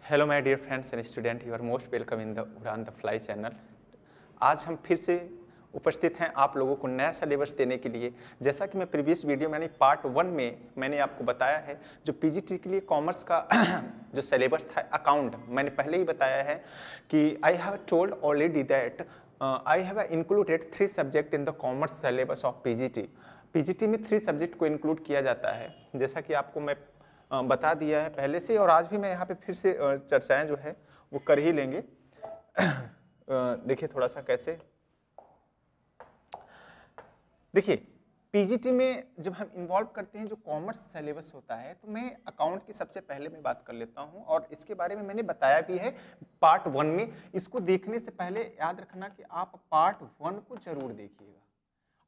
Hello my dear friends and student, you are most welcome in the Udaan the fly channel. आज हम फिर से उपस्थित हैं आप लोगों को नया सिलेबस देने के लिए। जैसा कि मैं प्रीवियस वीडियो मैंने पार्ट 1 में मैंने आपको बताया है, जो पीजीटी के लिए कॉमर्स का जो सिलेबस था अकाउंट, मैंने पहले ही बताया है कि I have told already that I have included 3 subject in the commerce syllabus of PGT. PGT में 3 सब्जेक्ट को इंक्लूड किया जाता है, जैसा कि आपको मैं बता दिया है पहले से, और आज भी मैं यहाँ पे फिर से चर्चाएं जो है वो कर ही लेंगे। देखिए थोड़ा सा कैसे, देखिए पीजीटी में जब हम इन्वॉल्व करते हैं जो कॉमर्स सिलेबस होता है, तो मैं अकाउंट की सबसे पहले मैं बात कर लेता हूं, और इसके बारे में मैंने बताया भी है पार्ट 1 में। इसको देखने से पहले याद रखना कि आप पार्ट 1 को जरूर देखिएगा,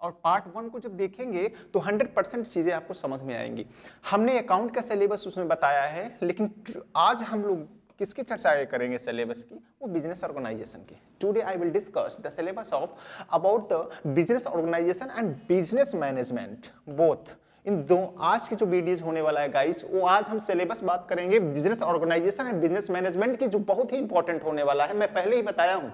और पार्ट 1 को जब देखेंगे तो 100% चीजें आपको समझ में आएंगी। हमने अकाउंट का सिलेबस उसमें बताया है, लेकिन आज हम लोग किसकी चर्चा करेंगे सिलेबस की? वो बिजनेस ऑर्गेनाइजेशन की। Today I will discuss the syllabus of about the business organisation and business management both. इन दो आज की जो वीडियोज होने वाला है गाइस, वो आज हम सिलेबस बात करेंगे business organisation and business management की, जो बहुत ही इंपॉर्टेंट होने वाला है। मैं पहले ही बताया हूं,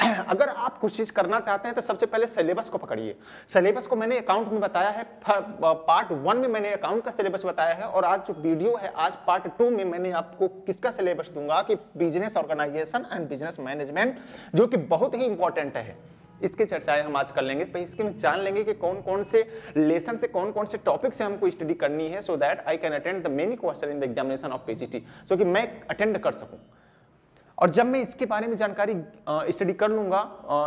अगर आप कुछ चीज करना चाहते हैं तो सबसे पहले सिलेबस को पकड़िए। सिलेबस को मैंने अकाउंट में बताया है, पार्ट 1 में मैंने अकाउंट का सिलेबस बताया है, और आज जो वीडियो है आज पार्ट 2 में मैंने आपको किसका सिलेबस दूंगा कि business organisation and business management, जो कि बहुत ही इंपॉर्टेंट है। इसकी चर्चाएं हम आज कर लेंगे। तो इसके में जान लेंगे कि कौन कौन से लेसन से कौन कौन से टॉपिक से हमको स्टडी करनी है, so that I can attend the many question in the examination of PGT, so कि मैं अटेंड कर सकूं। और जब मैं इसके बारे में जानकारी स्टडी कर लूंगा,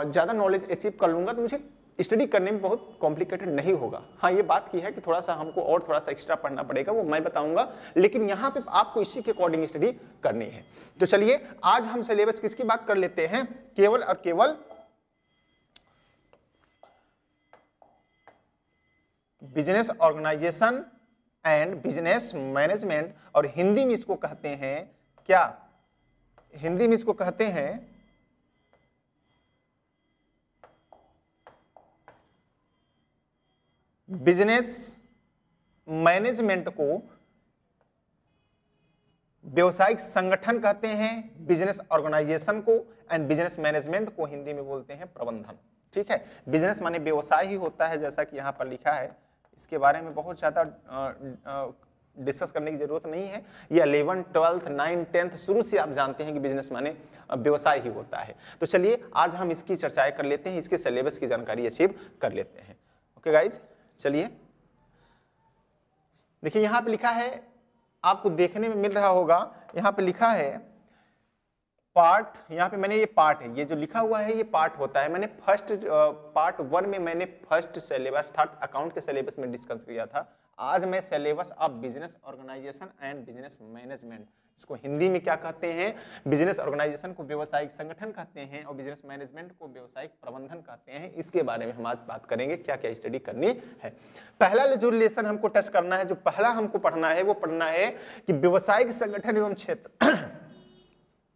ज़्यादा नॉलेज अचीव कर लूंगा, तो मुझे स्टडी करने में बहुत कॉम्प्लिकेटेड नहीं होगा। हाँ, ये बात की है कि थोड़ा सा हमको और थोड़ा सा एक्स्ट्रा पढ़ना पड़ेगा, वो मैं बताऊंगा, लेकिन यहाँ पे आपको इसी के अकॉर्डिंग स्टडी करनी है। तो चलिए आज हम सिलेबस किसकी बात कर लेते हैं, केवल और केवल business organisation and business management, और हिंदी में इसको कहते हैं क्या? हिंदी में इसको कहते हैं बिजनेस मैनेजमेंट को व्यवसायिक संगठन कहते हैं, बिजनेस ऑर्गेनाइजेशन को एंड बिजनेस मैनेजमेंट को हिंदी में बोलते हैं प्रबंधन। ठीक है, बिजनेस माने व्यवसाय ही होता है, जैसा कि यहां पर लिखा है। इसके बारे में बहुत ज्यादा डिस्कस करने की जरूरत नहीं है। ये 11, 12, 9, 10 शुरू से आप जानते हैं कि बिजनेस माने व्यवसाय ही होता है। तो चलिए आज हम इसकी चर्चाएं कर लेते हैं, इसके सिलेबस की जानकारी अचीव कर लेते हैं। ओके गाइज, चलिए देखिए यहां पे लिखा है, आपको देखने में मिल रहा होगा, यहां पे लिखा है पार्ट, यहाँ पे मैंने ये पार्ट है, ये जो लिखा हुआ है ये पार्ट होता है। मैंने पार्ट 1 में मैंने फर्स्ट सिलेबस अर्थात अकाउंट के सिलेबस में डिस्कस किया था। आज मैं syllabus of business organisation and business management, इसको हिंदी में क्या कहते हैं? बिजनेस ऑर्गेनाइजेशन को व्यवसायिक संगठन कहते हैं, और बिजनेस मैनेजमेंट को व्यवसायिक प्रबंधन कहते हैं। इसके बारे में हम आज बात करेंगे, क्या क्या स्टडी करनी है। पहला जो लेसन हमको टच करना है, जो पहला हमको पढ़ना है, वो पढ़ना है कि व्यवसायिक संगठन एवं क्षेत्र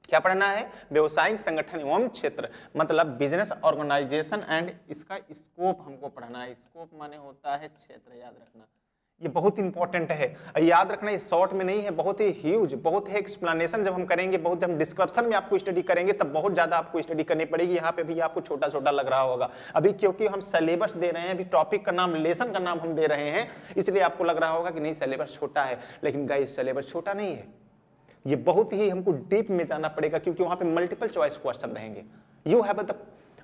क्या पढ़ना है? व्यवसायिक संगठन एवं क्षेत्र, मतलब बिजनेस ऑर्गेनाइजेशन एंड इसका स्कोप हमको पढ़ना है। स्कोप माने होता है क्षेत्र, याद रखना, ये बहुत इंपॉर्टेंट है। याद रखना, ये शॉर्ट में नहीं है, बहुत ही ह्यूज, बहुत है एक्सप्लेनेशन जब हम करेंगे, बहुत जब हम डिस्क्रिप्शन में आपको स्टडी करेंगे तब बहुत ज्यादा आपको स्टडी करनी पड़ेगी। यहाँ पे भी आपको छोटा छोटा लग रहा होगा अभी, क्योंकि हम सिलेबस दे रहे हैं, अभी टॉपिक का नाम, लेसन का नाम हम दे रहे हैं, इसलिए आपको लग रहा होगा कि नहीं सिलेबस छोटा है। लेकिन गाइस सिलेबस छोटा नहीं है, ये बहुत ही हमको डीप में जाना पड़ेगा, क्योंकि वहां पे मल्टीपल चॉइस क्वेश्चन रहेंगे। You have the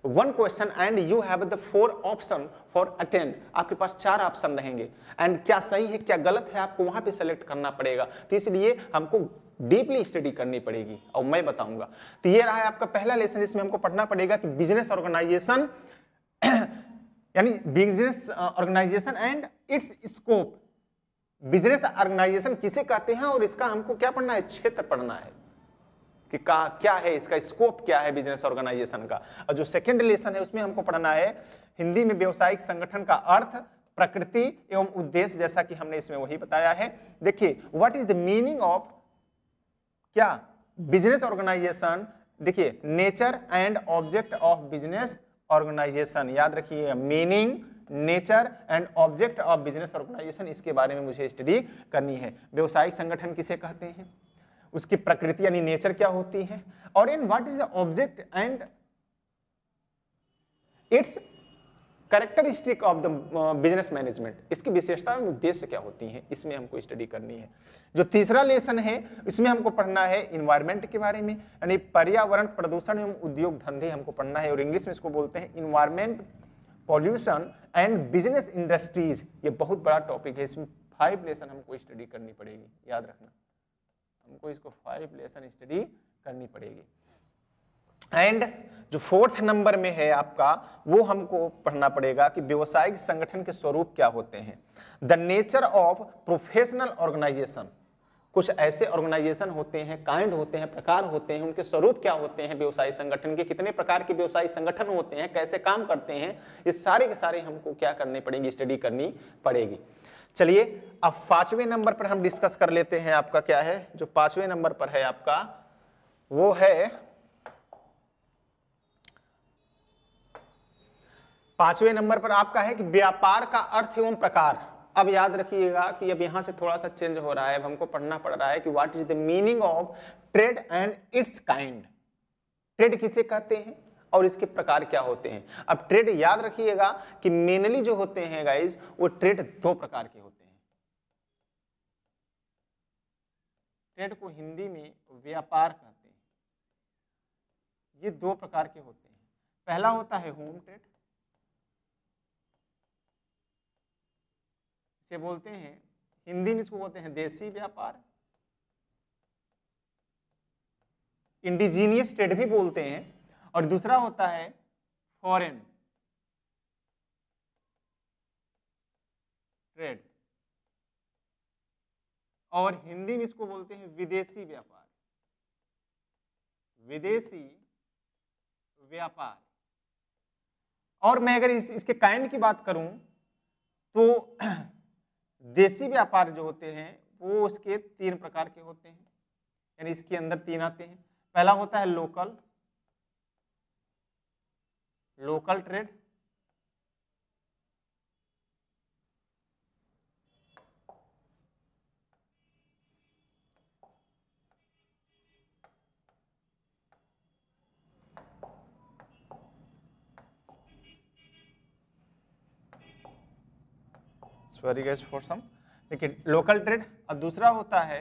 1 question and you have the 4 option for attend, आपके पास 4 ऑप्शन रहेंगे, एंड क्या सही है क्या गलत है आपको वहां पे सेलेक्ट करना पड़ेगा। तो इसलिए हमको डीपली स्टडी करनी पड़ेगी, और मैं बताऊंगा। तो ये रहा है आपका पहला लेसन, जिसमें हमको पढ़ना पड़ेगा कि बिजनेस ऑर्गेनाइजेशन यानी business organisation and its scope. Business organization किसे कहते हैं, और इसका हमको क्या पढ़ना है? क्षेत्र पढ़ना है कि क्या है इसका स्कोप, क्या है बिजनेस ऑर्गेनाइजेशन का। और जो सेकंड लेसन है उसमें हमको पढ़ना है हिंदी में व्यवसायिक संगठन का अर्थ, प्रकृति एवं उद्देश्य, जैसा कि हमने इसमें वही बताया है। देखिए what is the meaning of क्या? Business organisation. देखिए nature and object of business organisation, याद रखिए meaning, nature and object of business organisation, इसके बारे में मुझे स्टडी करनी है। व्यवसायिक संगठन किसे कहते हैं, उसकी प्रकृति यानी नेचर क्या होती है, और in what is the object and it's characteristic of the business management, इसकी विशेषता और उद्देश्य क्या होती हैं, इसमें हमको स्टडी करनी है। जो तीसरा लेसन है इसमें हमको पढ़ना है इन्वायरमेंट के बारे में, यानी पर्यावरण प्रदूषण एवं उद्योग धंधे हमको पढ़ना है, और इंग्लिश में इसको बोलते हैं environment pollution and business industries. ये बहुत बड़ा टॉपिक है, इसमें 5 लेसन हमको स्टडी करनी पड़ेगी, याद रखना हमको इसको 5 लेसन स्टडी करनी पड़ेगी। एंड जो 4th नंबर में है आपका, वो हमको पढ़ना पड़ेगा कि व्यवसायिक संगठन के स्वरूप क्या होते हैं, the nature of professional organization. कुछ ऐसे ऑर्गेनाइजेशन होते हैं, काइंड होते हैं, प्रकार होते हैं, उनके स्वरूप क्या होते हैं, व्यवसायिक संगठन के कितने प्रकार के व्यवसायिक संगठन होते हैं, कैसे काम करते हैं, ये सारे के सारे हमको क्या करने पड़ेंगे, स्टडी करनी पड़ेगी। चलिए अब 5वें नंबर पर हम डिस्कस कर लेते हैं। आपका क्या है, जो 5वें नंबर पर है आपका, वो है 5वें नंबर पर आपका है कि व्यापार का अर्थ एवं प्रकार। अब याद रखिएगा कि अब यहां से थोड़ा सा चेंज हो रहा है, अब हमको पढ़ना पड़ रहा है कि what is the meaning of trade and it's kind. Trade किसे कहते हैं और इसके प्रकार क्या होते हैं। अब ट्रेड याद रखिएगा कि मेनली जो होते हैं गाइज, वो ट्रेड 2 प्रकार के होते हैं। ट्रेड को हिंदी में व्यापार कहते हैं। ये 2 प्रकार के होते हैं। पहला होता है होम ट्रेड, इसे बोलते हैं हिंदी में इसको बोलते हैं देसी व्यापार, इंडिजीनियस ट्रेड भी बोलते हैं, और दूसरा होता है फॉरेन ट्रेड, और हिंदी में इसको बोलते हैं विदेशी व्यापार, विदेशी व्यापार। और मैं अगर इसके काइंड की बात करूं तो देसी व्यापार जो होते हैं वो उसके 3 प्रकार के होते हैं, यानी इसके अंदर 3 आते हैं। पहला होता है local trade, sorry guys for some, देखिए लोकल ट्रेड, और दूसरा होता है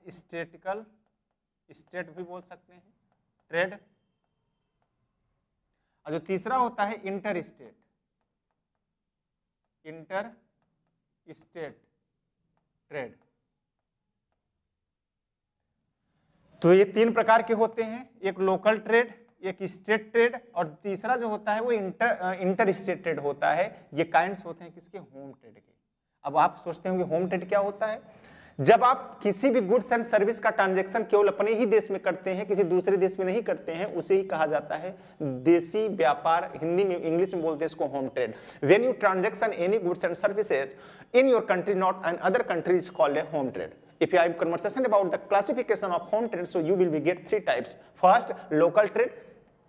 स्टेटिकल, स्टेट भी बोल सकते हैं ट्रेड, और जो तीसरा होता है इंटर स्टेट ट्रेड। तो ये 3 प्रकार के होते हैं, एक लोकल ट्रेड, एक स्टेट ट्रेड, और तीसरा जो होता है वो इंटर स्टेट ट्रेड होता है। ये काइंड्स होते हैं किसके, होम ट्रेड के। अब आप सोचते होंगे होम ट्रेड क्या होता है। जब आप किसी भी गुड्स एंड सर्विस का ट्रांजैक्शन केवल अपने ही देश में करते हैं, किसी दूसरे देश में नहीं करते हैं, उसे ही कहा जाता है देसी व्यापार। हिंदी में, इंग्लिश में बोलते हैं इसको home trade. When you transaction any goods and services in your country not an other country is called a home trade. If you have conversation about the classification of home trade, so you will be get 3 types. First, local trade,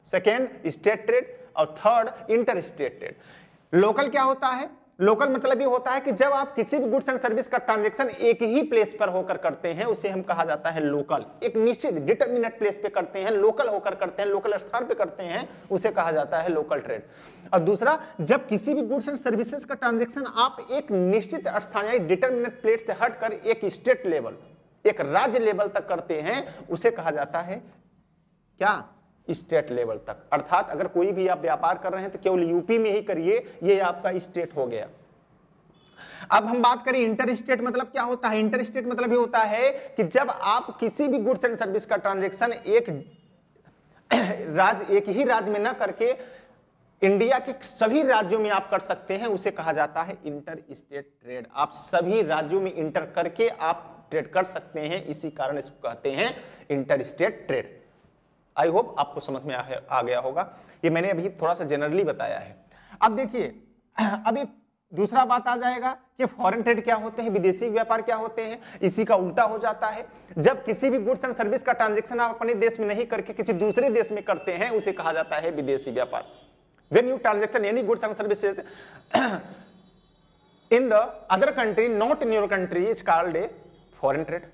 second, state trade, और third, interstate trade. Local क्या होता है, local मतलब ये होता है कि जब आप किसी भी गुड्स एंड सर्विस का ट्रांजैक्शन एक ही प्लेस पर होकर करते हैं, उसे हम कहा जाता है लोकल। एक निश्चित डिटरमिनेट प्लेस पे करते हैं, लोकल होकर करते हैं, लोकल स्थान पे करते हैं, उसे कहा जाता है लोकल ट्रेड। और दूसरा, जब किसी भी गुड्स एंड सर्विसेज का ट्रांजैक्शन आप एक निश्चित स्थान या डिटरमिनेट प्लेस से हटकर एक स्टेट लेवल, एक राज्य लेवल तक करते हैं, उसे कहा जाता है क्या, स्टेट लेवल तक। अर्थात अगर कोई भी आप व्यापार कर रहे हैं तो केवल यूपी में ही करिए, ये आपका स्टेट हो गया। अब हम बात करें इंटर स्टेट मतलब क्या होता है। इंटर स्टेट मतलब ये होता है कि जब आप किसी भी गुड्स एंड सर्विस का ट्रांजैक्शन एक ही राज्य में ना करके इंडिया के सभी राज्यों में आप कर सकते हैं, उसे कहा जाता है इंटर स्टेट ट्रेड। आप सभी राज्यों में इंटर करके आप ट्रेड कर सकते हैं, इसी कारण इसको कहते हैं इंटर स्टेट ट्रेड। आई होप आपको समझ में आ गया होगा। ये मैंने अभी थोड़ा सा जनरली बताया है। अब देखिए, अभी दूसरा बात आ जाएगा कि फॉरेन ट्रेड क्या होते हैं, विदेशी व्यापार क्या होते हैं। इसी का उल्टा हो जाता है, जब किसी भी गुड्स एंड सर्विस का ट्रांजैक्शन आप अपने देश में नहीं करके किसी दूसरे देश में करते हैं, उसे कहा जाता है विदेशी व्यापार। When you transaction any goods and services in the other country not in your country is called a foreign trade.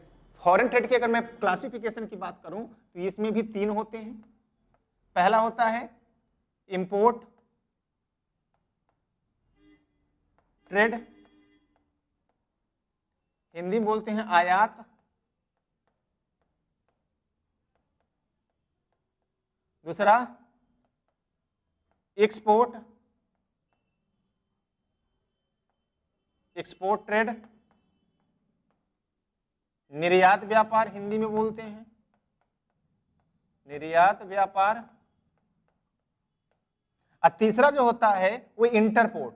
Foreign trade की अगर मैं क्लासिफिकेशन की बात करूं तो इसमें भी 3 होते हैं। पहला होता है इंपोर्ट ट्रेड, हिंदी बोलते हैं आयात। दूसरा एक्सपोर्ट ट्रेड, निर्यात व्यापार हिंदी में बोलते हैं निर्यात व्यापार। और तीसरा जो होता है वो इंटरपोर्ट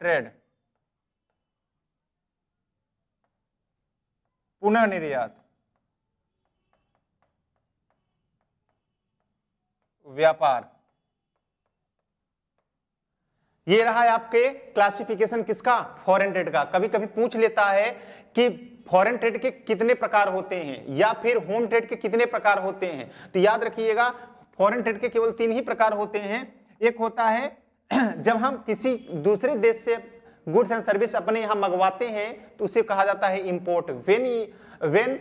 ट्रेड, पुनः निर्यात व्यापार। ये रहा है आपके क्लासिफिकेशन किसका, फॉरेन ट्रेड का। कभी कभी पूछ लेता है कि फॉरेन ट्रेड के कितने प्रकार होते हैं या फिर होम ट्रेड के कितने प्रकार होते हैं, तो याद रखिएगा फॉरेन ट्रेड के केवल 3 ही प्रकार होते हैं। एक होता है जब हम किसी दूसरे देश से गुड्स एंड सर्विस अपने यहां मंगवाते हैं तो उसे कहा जाता है import. when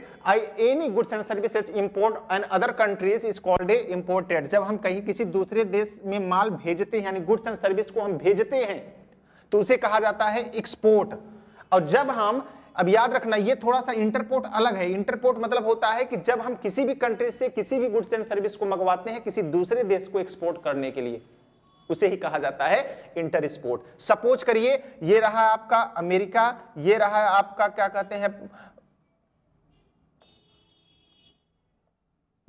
any goods and services import and other countries is called a imported। जब हम कहीं किसी दूसरे देश में माल भेजते हैं यानी गुड्स एंड सर्विस को हम भेजते हैं तो उसे कहा जाता है एक्सपोर्ट। और जब हम, अब याद रखना ये थोड़ा सा इंटरपोर्ट अलग है। इंटरपोर्ट मतलब होता है कि जब हम किसी भी कंट्री से किसी भी गुड्स एंड सर्विस को मंगवाते हैं किसी दूसरे देश को एक्सपोर्ट करने के लिए, उसे ही कहा जाता है इंटर एक्सपोर्ट। सपोज करिए ये रहा आपका अमेरिका, ये रहा आपका क्या कहते हैं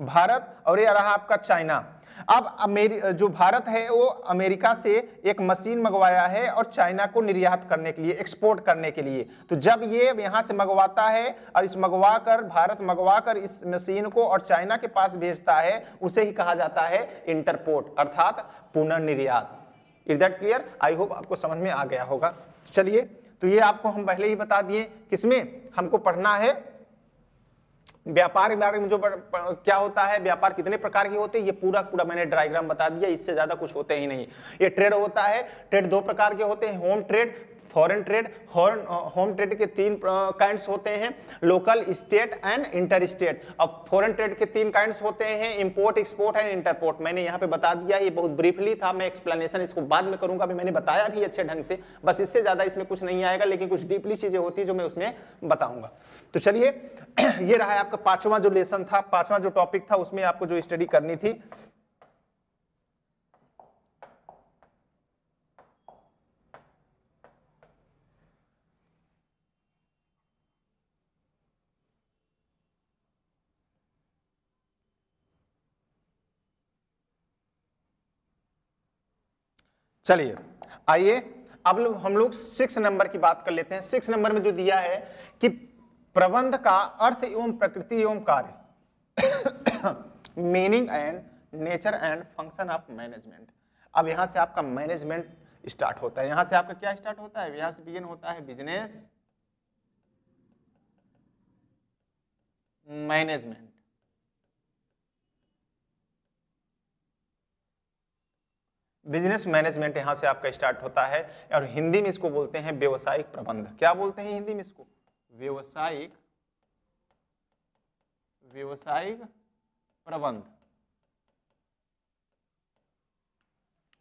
भारत, और ये रहा आपका चाइना। अब जो भारत है वो अमेरिका से एक मशीन मंगवाया है और चाइना को निर्यात करने के लिए, एक्सपोर्ट करने के लिए। तो जब ये यहां से मंगवाता है और भारत मंगवाकर इस मशीन को और चाइना के पास भेजता है, उसे ही कहा जाता है इंटरपोर्ट अर्थात पुनर्निर्यात। Is that clear? I hope आपको समझ में आ गया होगा। चलिए, तो ये आपको हम पहले ही बता दिए, किसमें हमको पढ़ना है व्यापार के बारे में। जो क्या होता है, व्यापार कितने प्रकार के होते हैं, ये पूरा मैंने डायग्राम बता दिया, इससे ज्यादा कुछ होते ही नहीं। ये ट्रेड होता है, ट्रेड 2 प्रकार के होते हैं, home trade, foreign trade. Home trade के 3 काइंड्स होते हैं, local, state and inter state. अब फॉरेन ट्रेड के 3 काइंड्स होते हैं, इंपोर्ट, एक्सपोर्ट एंड इंटरपोर्ट। मैंने यहाँ पे बता दिया, ये बहुत ब्रीफली था, मैं एक्सप्लेनेशन इसको बाद में करूंगा। अभी मैंने बताया भी अच्छे ढंग से, बस इससे ज्यादा इसमें कुछ नहीं आएगा, लेकिन कुछ डीपली चीजें होती है जो मैं उसमें बताऊंगा। तो चलिए, ये रहा है आपका 5वां जो लेसन था, 5वां जो टॉपिक था, उसमें आपको जो स्टडी करनी थी। चलिए आइए अब हम लोग 6 नंबर की बात कर लेते हैं। 6 नंबर में जो दिया है कि प्रबंध का अर्थ एवं प्रकृति एवं कार्य, meaning and nature and function of management. अब यहां से आपका मैनेजमेंट स्टार्ट होता है। यहां से आपका क्या स्टार्ट होता है, यहां से बिगिन होता है बिजनेस मैनेजमेंट। बिजनेस मैनेजमेंट यहां से आपका स्टार्ट होता है, और हिंदी में इसको बोलते हैं व्यवसायिक प्रबंध। क्या बोलते हैं हिंदी में इसको? व्यवसायिक प्रबंध।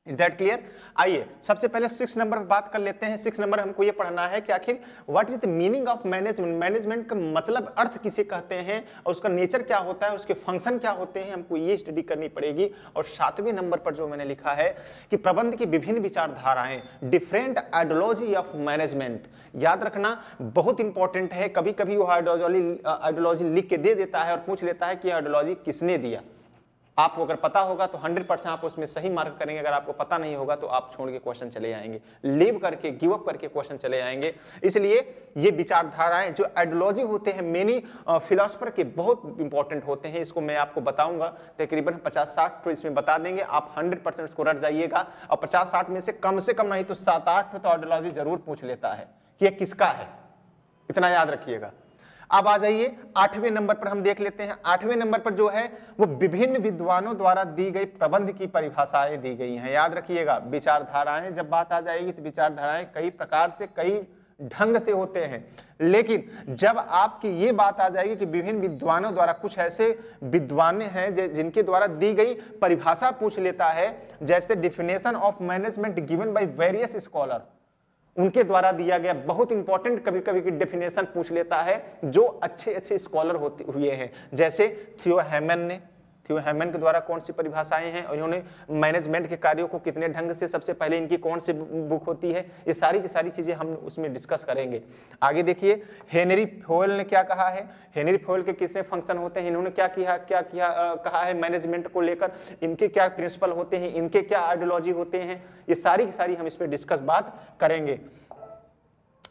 Is that clear? आइए सबसे पहले 6 नंबर बात कर लेते हैं। 6 नंबर हमको ये पढ़ना है कि आखिर what is the meaning of management. Management का मतलब, अर्थ किसे कहते हैं, और उसका नेचर क्या होता है, उसके फंक्शन क्या होते हैं, हमको ये स्टडी करनी पड़ेगी। और 7वें नंबर पर जो मैंने लिखा है कि प्रबंध की विभिन्न विचारधाराएं, डिफरेंट आइडियोलॉजी ऑफ मैनेजमेंट। याद रखना बहुत इंपॉर्टेंट है। कभी कभी वो आइडियोलॉजी लिख के दे देता है और पूछ लेता है कि आइडियोलॉजी किसने दिया। आपको अगर पता होगा तो 100% आप उसमें सही मार्क करेंगे, अगर आपको पता नहीं होगा तो आप छोड़ के क्वेश्चन चले आएंगे, लीव करके, गिव अप करके क्वेश्चन चले आएंगे। इसलिए ये विचारधाराएं जो आइडियोलॉजी होते हैं मेनी फिलोसफर के, बहुत इंपॉर्टेंट होते हैं। इसको मैं आपको बताऊंगा, तकरीबन 50-60 तो इसमें बता देंगे, आप 100% इसको रट जाइएगा। और 50-60 में से कम नहीं तो 7-8 तो आइडियोलॉजी जरूर पूछ लेता है कि ये किसका है, इतना याद रखिएगा। अब आ जाइए 8वें नंबर पर हम देख लेते हैं। 8वें नंबर पर जो है वो विभिन्न विद्वानों द्वारा दी गई प्रबंध की परिभाषाएं दी गई हैं। याद रखिएगा, विचारधाराएं जब बात आ जाएगी तो विचारधाराएं कई प्रकार से, कई ढंग से होते हैं, लेकिन जब आपकी ये बात आ जाएगी कि विभिन्न विद्वानों द्वारा, कुछ ऐसे विद्वान हैं जिनके द्वारा दी गई परिभाषा पूछ लेता है, जैसे definition of management given by various scholar, उनके द्वारा दिया गया बहुत इंपॉर्टेंट कभी कभी की डेफिनेशन पूछ लेता है जो अच्छे स्कॉलर होते हुए हैं। जैसे थियो हैमन के द्वारा कौन सी परिभाषाएं हैं और इन्होंने मैनेजमेंट के कार्यों को कितने ढंग से, सबसे पहले इनकी कौन सी बुक होती है, ये सारी की सारी चीजें हम उसमें डिस्कस करेंगे। आगे देखिए हेनरी फोयल ने क्या कहा है, हेनरी फोयल के कितने फंक्शन होते हैं, इन्होंने क्या कहा है मैनेजमेंट को लेकर, इनके क्या प्रिंसिपल होते हैं, इनके क्या आइडियोलॉजी होते हैं, ये सारी की सारी हम इस पर डिस्कस बात करेंगे।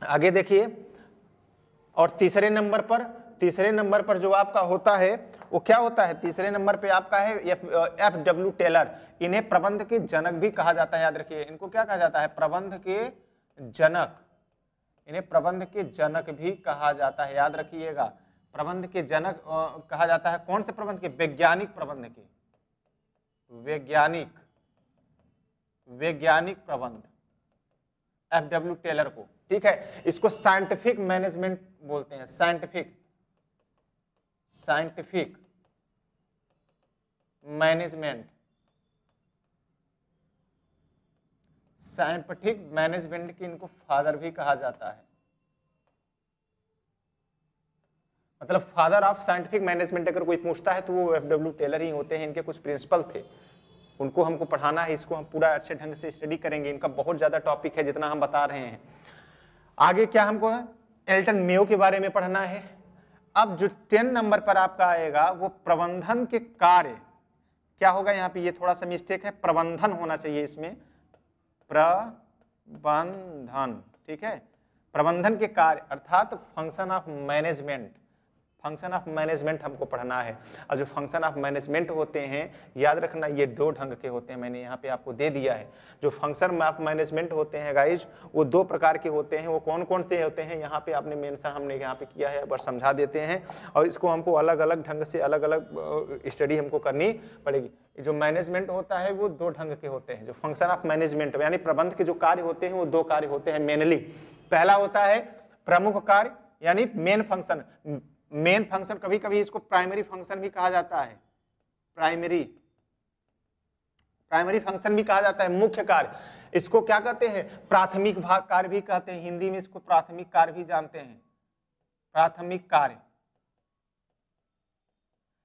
आगे देखिए, और तीसरे नंबर पर जो आपका होता है वो क्या होता है, तीसरे नंबर पे आपका है F.W. टेलर। इन्हें प्रबंध के जनक भी कहा जाता है। याद रखिए, इनको क्या कहा जाता है, प्रबंध के जनक, इन्हें प्रबंध के जनक भी कहा जाता है। याद रखिएगा, प्रबंध के जनक कहा जाता है। कौन से प्रबंध के, वैज्ञानिक प्रबंध के, वैज्ञानिक प्रबंध, F.W. टेलर को, ठीक है। इसको साइंटिफिक मैनेजमेंट बोलते हैं, साइंटिफिक मैनेजमेंट की इनको फादर भी कहा जाता है, मतलब फादर ऑफ साइंटिफिक मैनेजमेंट अगर कोई पूछता है तो वो F.W. टेलर ही होते हैं। इनके कुछ प्रिंसिपल थे, उनको हमको पढ़ाना है, इसको हम पूरा अच्छे ढंग से स्टडी करेंगे। इनका बहुत ज्यादा टॉपिक है जितना हम बता रहे हैं। आगे क्या हमको एल्टन मेयो के बारे में पढ़ना है। अब जो 10 नंबर पर आपका आएगा वो प्रबंधन के कार्य, क्या होगा यहाँ पे, ये थोड़ा सा मिस्टेक है, प्रबंधन होना चाहिए इसमें, प्रबंधन, ठीक है। प्रबंधन के कार्य अर्थात फंक्शन ऑफ मैनेजमेंट, हमको पढ़ना है। और जो फंक्शन ऑफ मैनेजमेंट होते हैं, याद रखना ये 2 ढंग के होते हैं, मैंने यहाँ पे आपको दे दिया है। जो फंक्शन ऑफ मैनेजमेंट होते हैं गाइज, वो 2 प्रकार के होते हैं। वो कौन कौन से होते हैं, यहाँ पे आपने मेंशन हमने यहाँ पे किया है, बस समझा देते हैं। और इसको हमको अलग अलग ढंग से अलग अलग स्टडी हमको करनी पड़ेगी। जो मैनेजमेंट होता है वो 2 ढंग के होते हैं। जो फंक्शन ऑफ मैनेजमेंट यानी प्रबंध के जो कार्य होते हैं वो 2 कार्य होते हैं मेनली। पहला होता है प्रमुख कार्य यानी मेन फंक्शन, कभी कभी इसको प्राइमरी फंक्शन भी कहा जाता है, प्राइमरी फंक्शन भी कहा जाता है, मुख्य कार्य। इसको क्या कहते हैं, प्राथमिक भाग कार्य भी कहते हैं, हिंदी में इसको प्राथमिक कार्य भी जानते हैं, प्राथमिक कार्य।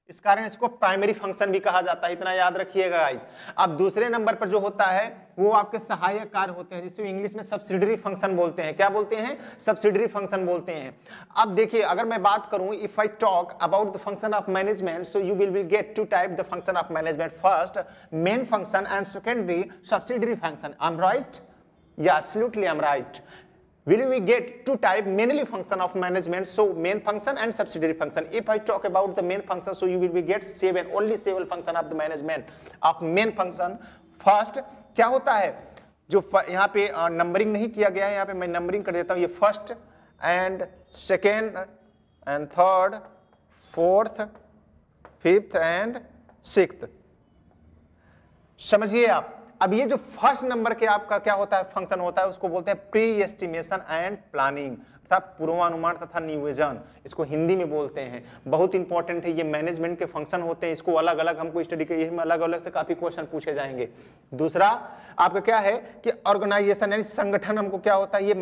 इस कारण इसको प्राइमरी फंक्शन भी कहा जाता है, इतना याद रखिएगा गाइस। अब दूसरे नंबर पर जो होता है वो आपके सहायक कार्य होते हैं, जिसको इंग्लिश में सब्सिडरी फंक्शन बोलते हैं। क्या बोलते हैं, सब्सिडरी फंक्शन बोलते हैं। अब देखिए, अगर मैं बात करूं, if I talk about the function of management, so you will get 2 type the function of management, first main function and secondary subsidiary function. I am right? Yeah absolutely I am right. Will we get 2 type mainly function of management, so main function and subsidiary function. If I talk about the main function, so you will be get only 7 function of the management of main function. First क्या होता है, जो यहाँ पे numbering नहीं किया गया है, यहाँ पे मैं नंबरिंग कर देता हूँ। ये first and second and third, fourth, fifth and sixth, समझिए आप। अब ये जो फर्स्ट नंबर के आपका क्या होता है, फंक्शन होता है, उसको बोलते हैं प्री एस्टिमेशन एंड प्लानिंग, अर्थात पूर्वानुमान तथा नियोजन, इसको हिंदी में बोलते हैं। बहुत इंपॉर्टेंट है, ये मैनेजमेंट के फंक्शन होते हैं, इसको अलग अलग हमको स्टडी करिए, अलग अलग से काफी क्वेश्चन पूछे जाएंगे। दूसरा आपका क्या है कि ऑर्गेनाइजेशन यानी संगठन, हमको क्या होता है, ये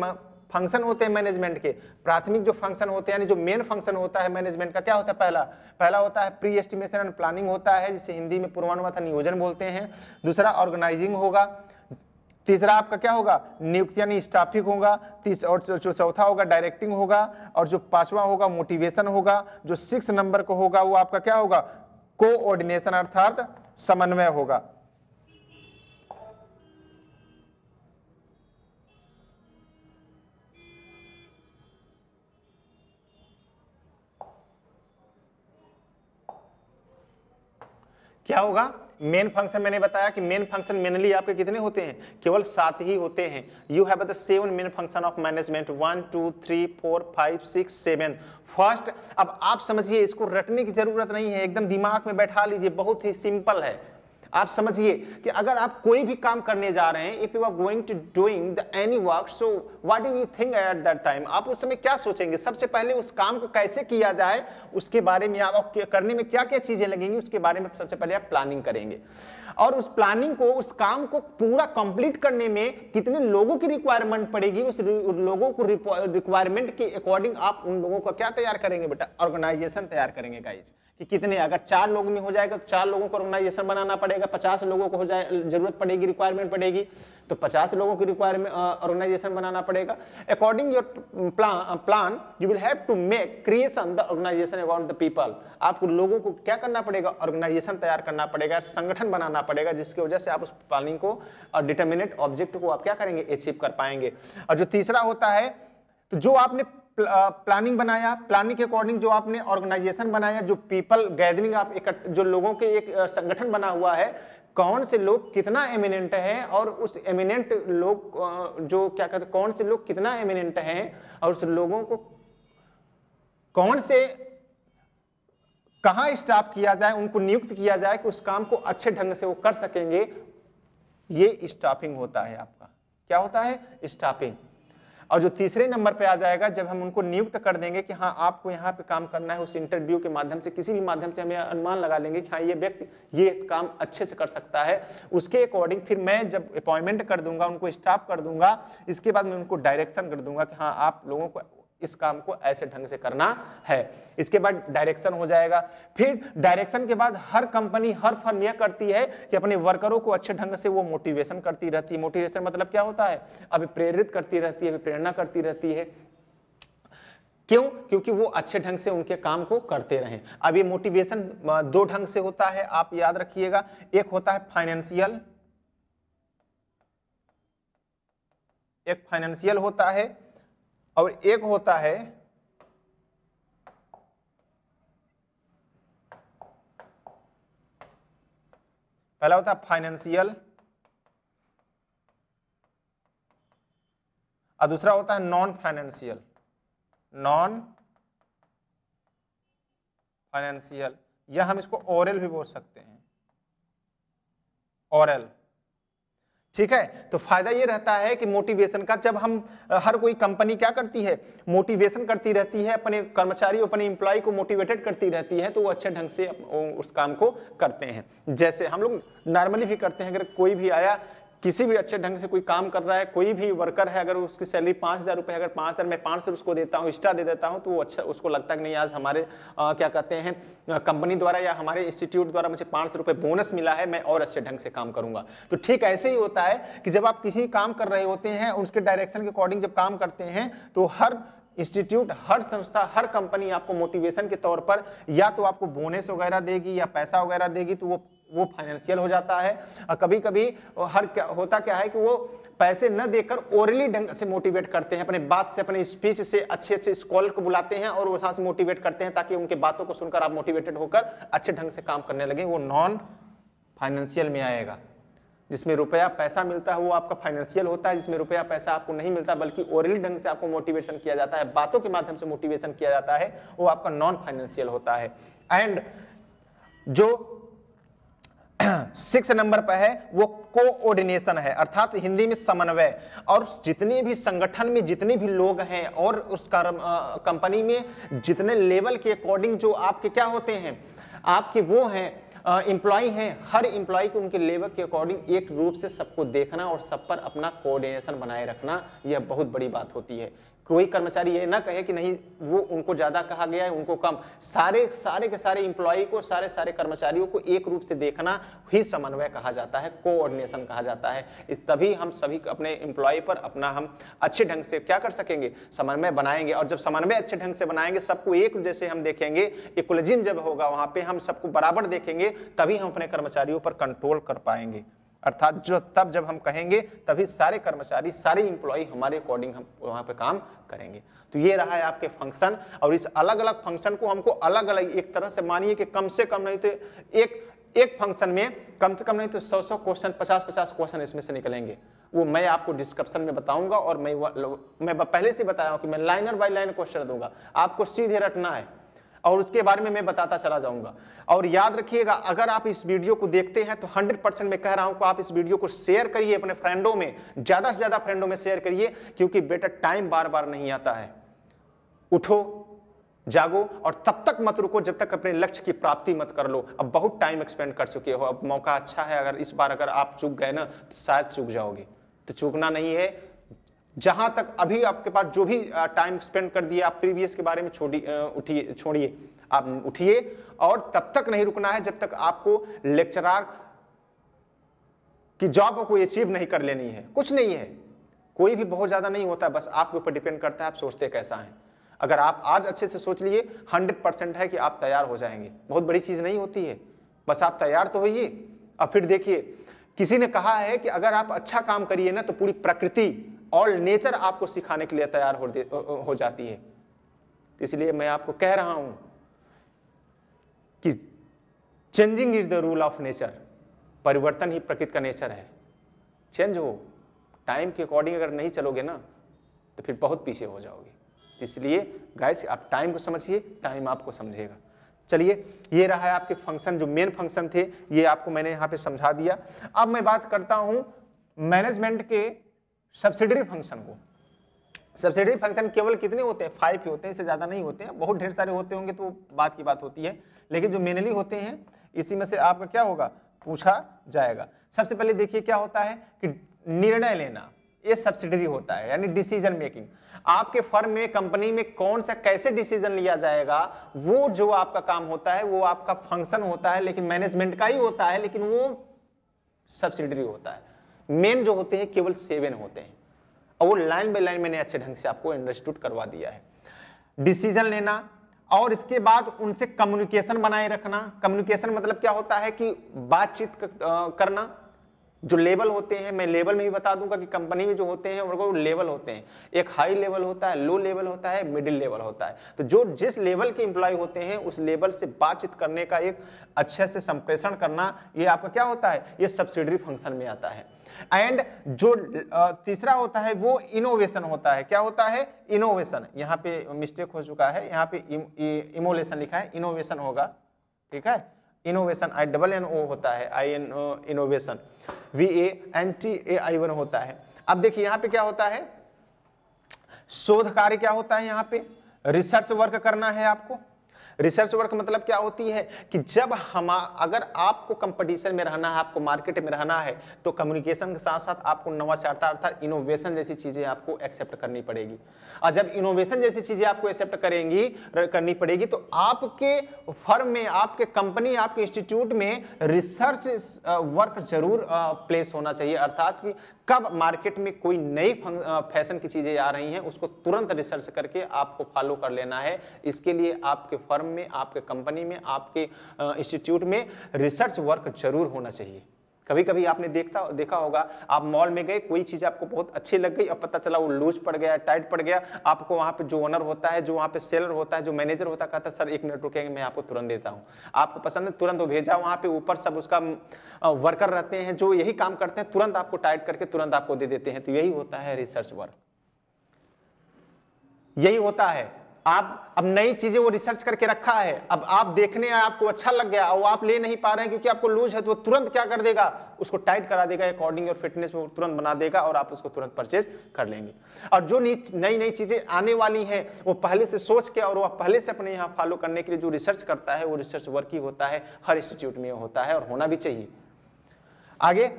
फंक्शन होते हैं मैनेजमेंट के। प्राथमिक जो फंक्शन होते हैं यानी जो मेन फंक्शन होता है मैनेजमेंट का, क्या होता है, पहला होता है प्री एस्टिमेशन एंड प्लानिंग होता है, जिसे हिंदी में पूर्वानुमान तथा नियोजन बोलते हैं। दूसरा ऑर्गेनाइजिंग होगा। तीसरा आपका क्या होगा, नियुक्ति यानी स्टाफिंग होगा। और जो चौथा होगा डायरेक्टिंग होगा। और जो 5वां होगा मोटिवेशन होगा। जो 6 नंबर को होगा वो आपका क्या होगा, कोऑर्डिनेशन अर्थात समन्वय होगा। क्या होगा? मेन फंक्शन मैंने बताया कि मेन फंक्शन मेनली आपके कितने होते हैं? केवल 7 ही होते हैं। You have the 7 main function of management, 1 2 3 4 5 6 7। First, अब आप समझिए, इसको रटने की जरूरत नहीं है, एकदम दिमाग में बैठा लीजिए, बहुत ही सिंपल है। आप समझिए कि अगर आप कोई भी काम करने जा रहे हैं, if you are going to doing the any work, so what do you think at that time? आप उस समय क्या सोचेंगे? सबसे पहले उस काम को कैसे किया जाए उसके बारे में, आप करने में क्या क्या चीजें लगेंगी उसके बारे में सबसे पहले आप प्लानिंग करेंगे। और उस प्लानिंग को, उस काम को पूरा कंप्लीट करने में कितने लोगों की रिक्वायरमेंट पड़ेगी, उस लोगों को रिक्वायरमेंट के अकॉर्डिंग आप उन लोगों का क्या तैयार करेंगे बेटा? ऑर्गेनाइजेशन तैयार करेंगे गाइज, कि कितने, अगर 4 लोगों में हो जाएगा तो 4 लोगों को ऑर्गेनाइजेशन बनाना पड़ेगा, 50 लोगों को हो जाए जरूरत पड़ेगी, रिक्वायरमेंट पड़ेगी तो 50 लोगों की रिक्वायरमेंट ऑर्गेनाइजेशन बनाना पड़ेगा। According your plan you will have to make creation the organization about the people. आपको लोगों को क्या करना पड़ेगा? ऑर्गेनाइजेशन तैयार करना पड़ेगा, संगठन बनाना पड़ेगा, जिसकी वजह से आप उस प्लानिंग को और डिटरमिनेट ऑब्जेक्ट को आप क्या करेंगे? अचीव कर पाएंगे। और जो तीसरा होता है, तो जो आपने प्लानिंग बनाया, प्लानिंग के अकॉर्डिंग जो आपने ऑर्गेनाइजेशन बनाया, जो पीपल गैदरिंग आप जो लोगों के एक संगठन बना हुआ है, कौन से लोग कितना एमिनेंट हैं और उस एमिनेंट लोग जो क्या कहते हैं, कौन से लोग कितना एमिनेंट हैं और उस लोगों को कौन से कहां स्टाफ किया जाए, उनको नियुक्त किया जाए कि उस काम को अच्छे ढंग से वो कर सकेंगे। ये स्टाफिंग होता है आपका। क्या होता है? स्टाफिंग। और जो तीसरे नंबर पे आ जाएगा, जब हम उनको नियुक्त कर देंगे कि हाँ आपको यहाँ पे काम करना है, उस इंटरव्यू के माध्यम से, किसी भी माध्यम से हमें अनुमान लगा लेंगे कि हाँ ये व्यक्ति ये काम अच्छे से कर सकता है, उसके अकॉर्डिंग फिर मैं जब अपॉइंटमेंट कर दूंगा, उनको स्टाफ कर दूंगा, इसके बाद मैं उनको डायरेक्शन कर दूंगा कि हाँ आप लोगों को इस काम को ऐसे ढंग से करना है। इसके बाद डायरेक्शन हो जाएगा। फिर डायरेक्शन के बाद हर कंपनी, हर फर्म यह करती है कि अपने वर्करों को अच्छे ढंग से वो मोटिवेशन करती रहती है। मोटिवेशन मतलब क्या होता है? अभी प्रेरित करती रहती है, प्रेरणा करती रहती है। क्यों? क्योंकि वो अच्छे ढंग से उनके काम को करते रहें। अब ये मोटिवेशन 2 ढंग से होता है, आप याद रखिएगा। एक होता है फाइनेंशियल, एक फाइनेंशियल होता है और एक होता है पहला होता है फाइनेंशियल और दूसरा होता है नॉन फाइनेंशियल। नॉन फाइनेंशियल, या हम इसको ओरल भी बोल सकते हैं, ओरल। ठीक है। तो फायदा ये रहता है कि मोटिवेशन का, जब हम हर कोई कंपनी क्या करती है? मोटिवेशन करती रहती है, अपने कर्मचारी, अपने एम्प्लॉय को मोटिवेटेड करती रहती है, तो वो अच्छे ढंग से उस काम को करते हैं। जैसे हम लोग नॉर्मली भी करते हैं, अगर कोई भी आया, किसी भी अच्छे ढंग से कोई काम कर रहा है, कोई भी वर्कर है, अगर उसकी सैलरी 5,000 रुपये, अगर 5,000 मैं 500 उसको देता हूँ, एक्स्ट्रा दे देता हूँ, तो वो अच्छा, उसको लगता है कि नहीं आज हमारे क्या कहते हैं कंपनी द्वारा या हमारे इंस्टीट्यूट द्वारा मुझे 500 रुपये बोनस मिला है, मैं और अच्छे ढंग से काम करूंगा। तो ठीक ऐसे ही होता है कि जब आप किसी काम कर रहे होते हैं, उसके डायरेक्शन के अकॉर्डिंग जब काम करते हैं, तो हर इंस्टीट्यूट, हर संस्था, हर कंपनी आपको मोटिवेशन के तौर पर या तो आपको बोनस वगैरह देगी या पैसा वगैरह देगी, तो वो फाइनेंशियल हो जाता है। और कभी कभी होता क्या है कि वो पैसे न देकर ओरली ढंग से मोटिवेट करते हैं, अपने बात से, अपने स्पीच से अच्छे अच्छे स्कॉलर को बुलाते हैं और वो साथ से मोटिवेट करते हैं, ताकि उनके बातों को सुनकर आप मोटिवेटेड होकर अच्छे ढंग से काम करने लगे। वो नॉन फाइनेंशियल में आएगा। जिसमें रुपया पैसा मिलता है वो आपका फाइनेंशियल होता है। जिसमें रुपया पैसा आपको नहीं मिलता, बल्कि ओरली ढंग से आपको मोटिवेशन किया जाता है, बातों के माध्यम से मोटिवेशन किया जाता है, वो आपका नॉन फाइनेंशियल होता है। एंड जो 6 नंबर पर है वो कोऑर्डिनेशन है, अर्थात हिंदी में समन्वय। और जितने भी संगठन में जितने भी लोग हैं और उस कंपनी में जितने लेवल के अकॉर्डिंग जो आपके क्या होते हैं, आपके वो हैं एम्प्लॉय हैं, हर एम्प्लॉय को उनके लेवल के अकॉर्डिंग एक रूप से सबको देखना और सब पर अपना कोऑर्डिनेशन बनाए रखना, यह बहुत बड़ी बात होती है। कोई कर्मचारी ये ना कहे कि नहीं वो उनको ज्यादा कहा गया है, उनको कम। सारे के सारे इंप्लॉई को, सारे कर्मचारियों को एक रूप से देखना ही समन्वय कहा जाता है, कोऑर्डिनेशन कहा जाता है। तभी हम सभी अपने इंप्लॉई पर अपना हम अच्छे ढंग से क्या कर सकेंगे, समन्वय बनाएंगे। और जब समन्वय अच्छे ढंग से बनाएंगे, सबको एक जैसे हम देखेंगे, इक्वलिज्म जब होगा वहां पे हम सबको बराबर देखेंगे, तभी हम अपने कर्मचारियों पर कंट्रोल कर पाएंगे। अर्थात तब जब हम कहेंगे तभी सारे कर्मचारी, सारे इंप्लॉई हमारे अकॉर्डिंग हम वहां पे काम करेंगे। तो ये रहा है आपके फंक्शन। और इस अलग अलग फंक्शन को हमको अलग अलग, एक तरह से मानिए कि कम से कम नहीं तो एक फंक्शन में कम से कम नहीं तो 100 क्वेश्चन, 50 क्वेश्चन इसमें से निकलेंगे। वो मैं आपको डिस्क्रिप्शन में बताऊंगा। और मैं पहले से बताया हूं कि मैं लाइनर बाय लाइन क्वेश्चन दूंगा, आपको सीधे रटना है और उसके बारे में मैं बताता चला जाऊंगा। और याद रखिएगा, अगर आप इस वीडियो को देखते हैं तो 100% मैं कह रहा हूं कि आप इस वीडियो को शेयर करिए अपने फ्रेंडों में, ज्यादा से ज्यादा फ्रेंडों में शेयर करिए, क्योंकि बेटा टाइम बार बार नहीं आता है। उठो, जागो और तब तक मत रुको जब तक अपने लक्ष्य की प्राप्ति मत कर लो। अब बहुत टाइम एक्सपेंड कर चुके हो, अब मौका अच्छा है, अगर इस बार अगर आप चूक गए ना तो शायद चूक जाओगे। तो चूकना नहीं है। जहां तक अभी आपके पास जो भी टाइम स्पेंड कर दिए, आप प्रीवियस के बारे में छोड़िए, आप उठिए और तब तक नहीं रुकना है जब तक आपको लेक्चरर की जॉब को अचीव नहीं कर लेनी है। कुछ नहीं है, कोई भी बहुत ज्यादा नहीं होता, बस आपके ऊपर डिपेंड करता है आप सोचते कैसा है। अगर आप आज अच्छे से सोच लिए, 100% है कि आप तैयार हो जाएंगे। बहुत बड़ी चीज नहीं होती है, बस आप तैयार तो होइए। अब फिर देखिए, किसी ने कहा है कि अगर आप अच्छा काम करिए ना तो पूरी प्रकृति और नेचर आपको सिखाने के लिए तैयार हो जाती है। इसलिए मैं आपको कह रहा हूं कि changing is the rule of nature, परिवर्तन ही प्रकृति का नेचर है। चेंज हो, टाइम के अकॉर्डिंग अगर नहीं चलोगे ना तो फिर बहुत पीछे हो जाओगे। इसलिए गाइस, आप टाइम को समझिए, टाइम आपको समझेगा। चलिए, ये रहा है आपके फंक्शन, जो मेन फंक्शन थे, ये आपको मैंने यहाँ पे समझा दिया। अब मैं बात करता हूं मैनेजमेंट के सब्सिडरी फंक्शन को। सब्सिडरी फंक्शन केवल कितने होते हैं? 5 ही होते हैं, इससे ज्यादा नहीं होते हैं। बहुत ढेर सारे होते होंगे तो बात की बात होती है, लेकिन जो मेनली होते हैं इसी में से आपका क्या होगा, पूछा जाएगा। सबसे पहले देखिए क्या होता है कि निर्णय लेना, ये सब्सिडरी होता है, यानी डिसीजन मेकिंग। आपके फर्म में, कंपनी में कौन सा कैसे डिसीजन लिया जाएगा, वो जो आपका काम होता है, वो आपका फंक्शन होता है, लेकिन मैनेजमेंट का ही होता है, लेकिन वो सब्सिडरी होता है। मेन जो होते हैं केवल 7 होते हैं, और वो लाइन बाय लाइन मैंने अच्छे ढंग से आपको अंडरस्टूड करवा दिया है। डिसीजन लेना और इसके बाद उनसे कम्युनिकेशन बनाए रखना। कम्युनिकेशन मतलब क्या होता है कि बातचीत करना। जो लेवल होते हैं, मैं लेवल में भी बता दूंगा कि कंपनी में जो होते हैं वो लेवल होते हैं। एक हाई लेवल होता है, लो लेवल होता है, मिडिल लेवल होता है। तो जो जिस लेवल के एम्प्लॉय होते हैं उस लेवल से बातचीत करने का एक अच्छे से संप्रेषण करना, ये आपका क्या होता है, ये सब्सिडरी फंक्शन में आता है। एंड जो तीसरा होता है वो इनोवेशन होता है। क्या होता है? इनोवेशन। यहाँ पे मिस्टेक हो चुका है, यहाँ पे इमोलेशन लिखा है, इनोवेशन होगा, ठीक है। इनोवेशन INNO होता है, इनोवेशन VANTAI1 होता है। अब देखिए यहाँ पे क्या होता है, शोध कार्य क्या होता है, यहाँ पे रिसर्च वर्क करना है आपको। रिसर्च वर्क मतलब क्या होती है कि जब अगर आपको कंपटीशन में रहना है, आपको मार्केट में रहना है, तो कम्युनिकेशन के साथ साथ आपको नवाचारता अर्थात इनोवेशन जैसी चीजें आपको एक्सेप्ट करनी पड़ेगी। और जब इनोवेशन जैसी चीजें आपको एक्सेप्ट करनी पड़ेगी तो आपके फर्म में, आपके कंपनी, आपके इंस्टीट्यूट में रिसर्च वर्क जरूर प्लेस होना चाहिए। अर्थात कि कब मार्केट में कोई नई फैशन की चीजें आ रही हैं, उसको तुरंत रिसर्च करके आपको फॉलो कर लेना है। इसके लिए आपके फर्म में, आपके कंपनी में, आपके इंस्टीट्यूट में रिसर्च वर्क जरूर होना चाहिए। कभी कभी आपने देखा होगा, आप मॉल में गए, कोई चीज आपको बहुत अच्छी लग गई, अब पता चला वो लूज पड़ गया, टाइट पड़ गया। आपको वहां पे जो ओनर होता है, जो वहां पे सेलर होता है, जो मैनेजर होता है, कहता है सर 1 मिनट रुकेंगे, मैं आपको तुरंत देता हूं। आपको पसंद है, तुरंत वो भेजा। वहां पे ऊपर सब उसका वर्कर रहते हैं जो यही काम करते हैं, तुरंत आपको टाइट करके तुरंत आपको दे देते हैं। तो यही होता है रिसर्च वर्क, यही होता है। आप अब नई चीजें वो रिसर्च करके रखा है, अब आप देखने आए, आपको अच्छा लग गया और आप ले नहीं पा रहे हैं क्योंकि आपको लूज है, तो वो तुरंत क्या कर देगा, उसको टाइट करा देगा, अकॉर्डिंग और फिटनेस वो तुरंत बना देगा और आप उसको तुरंत परचेज कर लेंगे। और जो नई नई चीजें आने वाली हैं वो पहले से सोच के और वह पहले से अपने यहाँ फॉलो करने के लिए जो रिसर्च करता है वो रिसर्च वर्क ही होता है। हर इंस्टीट्यूट में होता है और होना भी चाहिए। आगे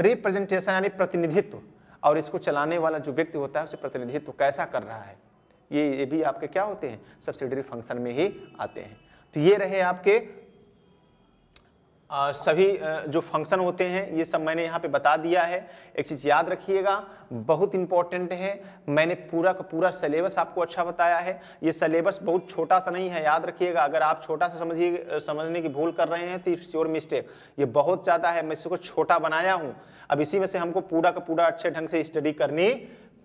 रिप्रेजेंटेशन यानी प्रतिनिधित्व। और इसको चलाने वाला जो व्यक्ति होता है उसे प्रतिनिधित्व कैसा कर रहा है, ये भी आपके क्या होते हैं, सब्सिडियरी फंक्शन में ही आते हैं। तो ये रहे आपके सभी जो फंक्शन होते हैं, ये सब मैंने यहाँ पे बता दिया है। एक चीज़ याद रखिएगा, बहुत इंपॉर्टेंट है, मैंने पूरा का पूरा सिलेबस आपको अच्छा बताया है। ये सिलेबस बहुत छोटा सा नहीं है, याद रखिएगा। अगर आप छोटा सा समझने की भूल कर रहे हैं तो इट्स योर मिस्टेक। ये बहुत ज़्यादा है, मैं इसको छोटा बनाया हूँ। अब इसी में से हमको पूरा का पूरा अच्छे ढंग से स्टडी करनी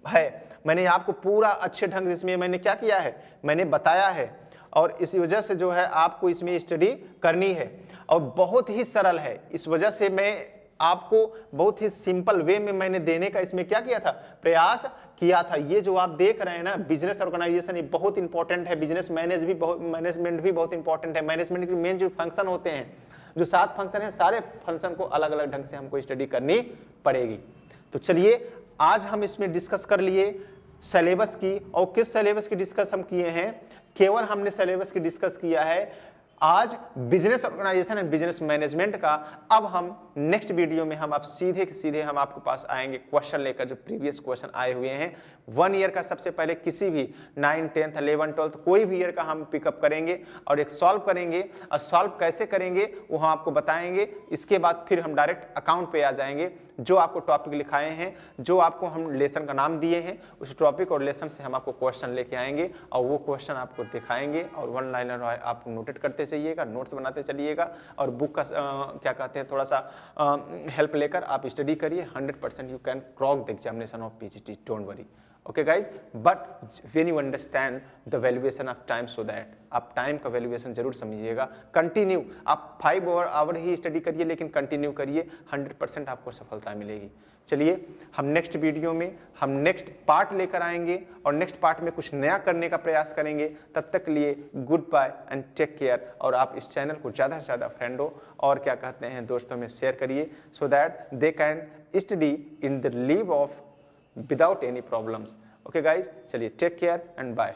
है। मैंने आपको पूरा अच्छे ढंग से इसमें मैंने क्या किया है, मैंने बताया है, और इसी वजह से जो है आपको इसमें स्टडी करनी है, और बहुत ही सरल है। इस वजह से मैं आपको बहुत ही सिंपल वे में मैंने देने का इसमें क्या किया था, प्रयास किया था। ये जो आप देख रहे हैं ना, बिजनेस ऑर्गेनाइजेशन, ये बहुत इंपॉर्टेंट है। बिजनेस मैनेजमेंट भी बहुत इंपॉर्टेंट है। मैनेजमेंट के मेन जो फंक्शन होते हैं, जो 7 फंक्शन है, सारे फंक्शन को अलग अलग ढंग से हमको स्टडी करनी पड़ेगी। तो चलिए आज हम इसमें डिस्कस कर लिए सिलेबस की, और किस सिलेबस की डिस्कस हम किए हैं, केवल हमने सिलेबस की डिस्कस किया है आज business organisation and business management का। अब हम नेक्स्ट वीडियो में हम आप सीधे के सीधे हम आपके पास आएंगे क्वेश्चन लेकर, जो प्रीवियस क्वेश्चन आए हुए हैं 1 ईयर का। सबसे पहले किसी भी 9, 10, 11, 12 कोई भी ईयर का हम पिकअप करेंगे और एक सॉल्व करेंगे, और सॉल्व कैसे करेंगे वो हम आपको बताएंगे। इसके बाद फिर हम डायरेक्ट अकाउंट पे आ जाएंगे। जो आपको टॉपिक लिखाए हैं, जो आपको हम लेसन का नाम दिए हैं, उस टॉपिक और लेसन से हम आपको क्वेश्चन लेके आएंगे, और वो क्वेश्चन आपको दिखाएंगे, और 1 लाइनर आप नोटेट करते चलिएगा, नोट्स बनाते चलिएगा, और बुक का क्या कहते हैं थोड़ा सा हेल्प लेकर आप स्टडी करिए। 100% you can crack the examination of PGT, don't worry. Okay guys, but when you understand the valuation of time, so that आप टाइम का वैल्यूएशन जरूर समझिएगा। कंटिन्यू आप 5 आवर ही स्टडी करिए, लेकिन कंटिन्यू करिए, 100% आपको सफलता मिलेगी। चलिए हम नेक्स्ट वीडियो में हम नेक्स्ट पार्ट लेकर आएंगे, और नेक्स्ट पार्ट में कुछ नया करने का प्रयास करेंगे। तब तक के लिए goodbye and take care. और आप इस चैनल को ज़्यादा से ज़्यादा फ्रेंडों और क्या कहते हैं दोस्तों में शेयर करिए, so that they can study in the leave of without any problems. Okay guys, चलिए take care and bye.